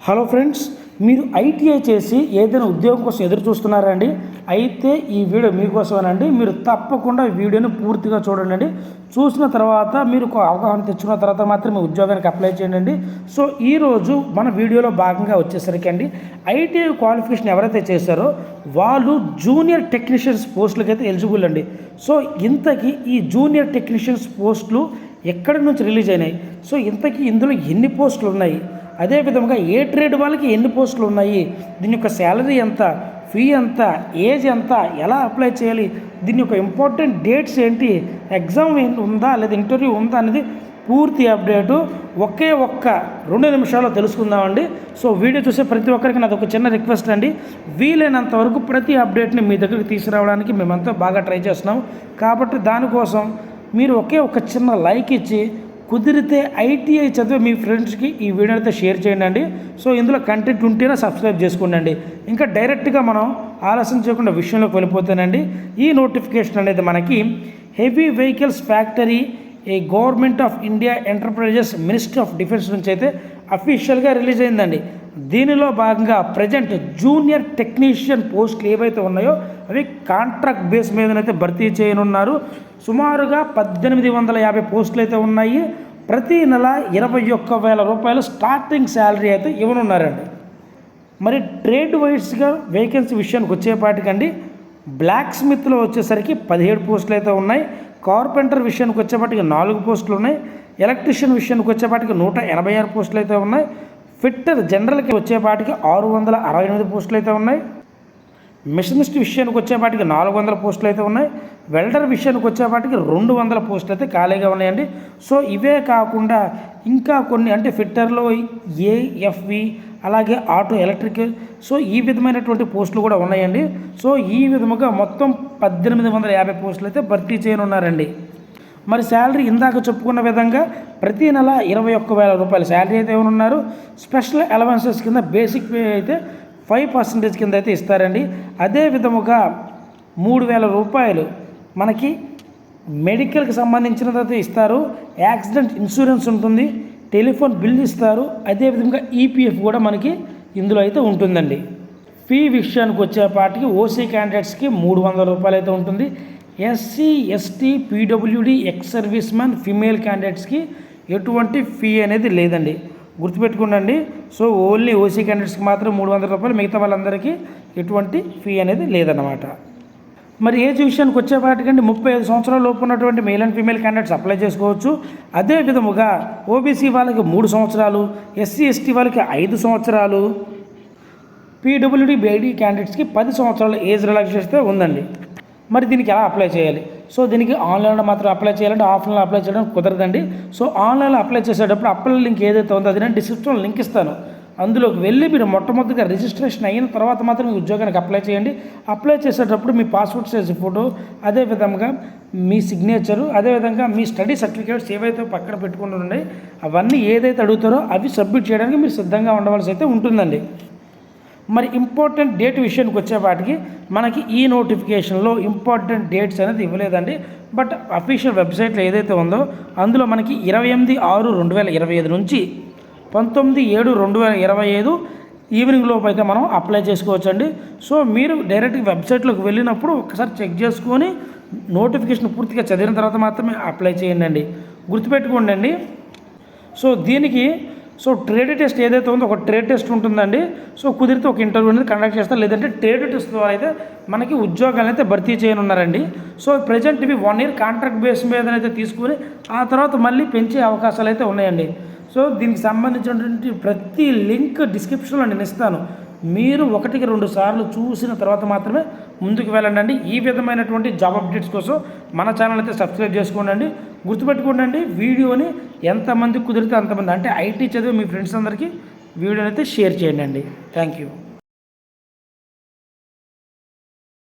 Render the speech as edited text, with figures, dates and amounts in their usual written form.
Hello friends, మీరు ITI చేసి ఏదైనా ఉద్యోగం కోసం ఎదురు చూస్తున్నారండి? అయితే ఈ వీడియో మీకోసమేనండి. మీరు తప్పకుండా ఈ వీడియోని పూర్తిగా చూడండి. చూసిన తర్వాత మీరు ఒక అవగాహన తెచ్చుకున్న తర్వాత మాత్రమే ఉద్యోగానికి అప్లై చేయండి. సో ఈరోజు మన వీడియోలో భాగంగా వచ్చేసరికి అండి, ఐటీఐ క్వాలిఫికేషన్ ఎవరైతే చేశారో వాళ్ళు జూనియర్ టెక్నీషియన్స్ పోస్టులకి అయితే ఎలిజిబుల్ అండి. సో ఇంతకీ ఈ జూనియర్ టెక్నీషియన్స్ పోస్టులు ఎక్కడి నుంచి రిలీజ్ అయినాయి, సో ఇంతకీ ఇందులో ఎన్ని పోస్టులు ఉన్నాయి, అదేవిధంగా ఏ ట్రేడ్ వాళ్ళకి ఎన్ని పోస్టులు ఉన్నాయి, దీని యొక్క శాలరీ ఎంత, ఫీ ఎంత, ఏజ్ ఎంత, ఎలా అప్లై చేయాలి, దీని యొక్క ఇంపార్టెంట్ డేట్స్ ఏంటి, ఎగ్జామ్ ఉందా లేదా ఇంటర్వ్యూ ఉందా అనేది పూర్తి అప్డేటు ఒక్క 2 నిమిషాల్లో తెలుసుకుందామండి. సో వీడియో చూసే ప్రతి ఒక్కరికి నాది ఒక చిన్న రిక్వెస్ట్ అండి, వీలైనంత వరకు ప్రతి అప్డేట్ని మీ దగ్గరికి తీసుకురావడానికి మేమంతా బాగా ట్రై చేస్తున్నాం. కాబట్టి దానికోసం మీరు ఒక చిన్న లైక్ ఇచ్చి, కుదిరితే ఐటీఐ చదివే మీ ఫ్రెండ్స్కి ఈ వీడియో అయితే షేర్ చేయండి. సో ఇందులో కంటెంట్ ఉంటేనే సబ్స్క్రైబ్ చేసుకోండి. ఇంకా డైరెక్ట్గా మనం ఆలస్యం చేయకుండా విషయంలోకి వెళ్ళిపోతానండి. ఈ నోటిఫికేషన్ అనేది మనకి heavy vehicles factory government of India enterprises ministry of defence నుంచి అయితే అఫీషియల్గా రిలీజ్ అయిందండి. దీనిలో భాగంగా ప్రజెంట్ జూనియర్ టెక్నీషియన్ పోస్టులు ఏవైతే ఉన్నాయో అవి కాంట్రాక్ట్ బేస్ మీదనైతే భర్తీ చేయనున్నారు. సుమారుగా 1850 పోస్టులు అయితే ఉన్నాయి. ప్రతి నెల 21,000 రూపాయలు స్టార్టింగ్ శాలరీ అయితే ఇవ్వనున్నారండి. మరి ట్రేడ్ వైడ్స్గా వేకెన్సీ విషయానికి వచ్చేపాటికండి, బ్లాక్ స్మిత్లో వచ్చేసరికి 17 పోస్టులు అయితే ఉన్నాయి. కార్పెంటర్ విషయానికి వచ్చేపాటికి 4 పోస్టులు ఉన్నాయి. ఎలక్ట్రీషియన్ విషయానికి వచ్చేపాటికి 186 పోస్టులు అయితే ఉన్నాయి. ఫిట్టర్ జనరల్కి వచ్చేపాటికి 668 పోస్టులు అయితే ఉన్నాయి. మిషనిస్ట్ విషయానికి వచ్చేపాటికి 400 పోస్టులు అయితే ఉన్నాయి. వెల్డర్ విషయానికి వచ్చేపాటికి 200 పోస్టులు అయితే ఖాళీగా ఉన్నాయండి. సో ఇవే కాకుండా ఇంకా కొన్ని అంటే ఫిట్టర్లో ఏఎఫ్వి, అలాగే ఆటో ఎలక్ట్రికల్, సో ఈ విధమైనటువంటి పోస్టులు కూడా ఉన్నాయండి. సో ఈ విధముగా మొత్తం 1850 పోస్టులు అయితే భర్తీ చేయనున్నారండి. మరి శాలరీ ఇందాక చెప్పుకున్న విధంగా ప్రతి నెల 21,000 రూపాయల శాలరీ అయితే ఇవ్వనున్నారు. స్పెషల్ అలవెన్సెస్ కింద బేసిక్ పే అయితే 5% కింద అయితే ఇస్తారండి. అదే విధముగా 3,000 రూపాయలు మనకి మెడికల్కి సంబంధించినదైతే ఇస్తారు. యాక్సిడెంట్ ఇన్సూరెన్స్ ఉంటుంది, టెలిఫోన్ బిల్ ఇస్తారు. అదేవిధంగా ఈపీఎఫ్ కూడా మనకి ఇందులో అయితే ఉంటుందండి. ఫీ విషయానికి వచ్చేపాటికి ఓసీ క్యాండిడేట్స్కి 300 రూపాయలు అయితే ఉంటుంది. SC, ST, PWD, ex serviceman, female క్యాండిడేట్స్కి ఎటువంటి ఫీ అనేది లేదండి, గుర్తుపెట్టుకోండి. సో ఓన్లీ ఓసీ క్యాండిడేట్స్కి మాత్రం 300 రూపాయలు, మిగతా వాళ్ళందరికీ ఎటువంటి ఫీ అనేది లేదన్నమాట. మరి ఏజ్ విషయానికి వచ్చేపాటికండి 35 సంవత్సరాల లోపు ఉన్నటువంటి male and female candidates apply చేసుకోవచ్చు. అదే విధముగా ఓబీసీ వాళ్ళకి 3 సంవత్సరాలు, ఎస్సీ, ఎస్టీ వాళ్ళకి 5 సంవత్సరాలు, పీడబ్ల్యూడి, బీఐడి క్యాండిడేట్స్కి 10 సంవత్సరాల ఏజ్ రిలాక్సేషన్ ఉందండి. మరి దీనికి ఎలా అప్లై చేయాలి? సో దీనికి ఆన్లైన్లో మాత్రం అప్లై చేయాలంటే ఆఫ్లైన్లో అప్లై చేయడం కుదరదండి. సో ఆన్లైన్లో అప్లై చేసేటప్పుడు అప్లై లింక్ ఏదైతే ఉందో అది నేను డిస్క్రిప్షన్లో లింక్ ఇస్తాను. అందులోకి వెళ్ళి మీరు మొట్టమొదటిగా రిజిస్ట్రేషన్ అయిన తర్వాత మాత్రం మీ ఉద్యోగానికి అప్లై చేయండి. అప్లై చేసేటప్పుడు మీ పాస్పోర్ట్ సైజ్ ఫోటో, అదేవిధంగా మీ సిగ్నేచరు, అదేవిధంగా మీ స్టడీ సర్టిఫికేట్స్ ఏవైతే పక్కన పెట్టుకుని ఉన్నాయి అవన్నీ ఏదైతే అడుగుతారో అవి సబ్మిట్ చేయడానికి మీరు సిద్ధంగా ఉండవలసి అయితే ఉంటుందండి. మరి ఇంపార్టెంట్ డేట్ విషయానికి వచ్చేపాటికి మనకి ఈ నోటిఫికేషన్లో ఇంపార్టెంట్ డేట్స్ అనేది ఇవ్వలేదండి. బట్ అఫీషియల్ వెబ్సైట్లో ఏదైతే ఉందో అందులో మనకి 28/6/2025 నుంచి 19/7/2025 ఈవినింగ్ లోపు అయితే మనం అప్లై చేసుకోవచ్చండి. సో మీరు డైరెక్ట్గా వెబ్సైట్లోకి వెళ్ళినప్పుడు ఒకసారి చెక్ చేసుకొని నోటిఫికేషన్ పూర్తిగా చదివిన తర్వాత మాత్రమే అప్లై చేయండి, గుర్తుపెట్టుకోండి. సో దీనికి ట్రేడ్ టెస్ట్ ఏదైతే ఉందో ఒక ట్రేడ్ టెస్ట్ ఉంటుందండి. సో కుదిరితే ఒక ఇంటర్వ్యూ అనేది కండక్ట్ చేస్తారు, లేదంటే ట్రేడ్ టెస్ట్ ద్వారా అయితే మనకి ఉద్యోగాలు అయితే భర్తీ చేయనున్నారండి. సో ప్రజెంట్ ఇవి 1 year కాంట్రాక్ట్ బేస్ మీద అయితే తీసుకుని ఆ తర్వాత మళ్ళీ పెంచే అవకాశాలు అయితే ఉన్నాయండి. సో దీనికి సంబంధించినటువంటి ప్రతి లింక్ డిస్క్రిప్షన్లో నేను ఇస్తాను. మీరు 1-2 సార్లు చూసిన తర్వాత మాత్రమే ముందుకు వెళ్ళండి. ఈ విధమైనటువంటి జాబ్ అప్డేట్స్ కోసం మన ఛానల్ అయితే సబ్స్క్రైబ్ చేసుకోండి. గుర్తుపెట్టుకోండి, వీడియోని ఎంతమంది కుదిరితే అంతమంది, అంటే ఐటీ చదివే మీ ఫ్రెండ్స్ అందరికీ వీడియోని అయితే షేర్ చేయండి. Thank you.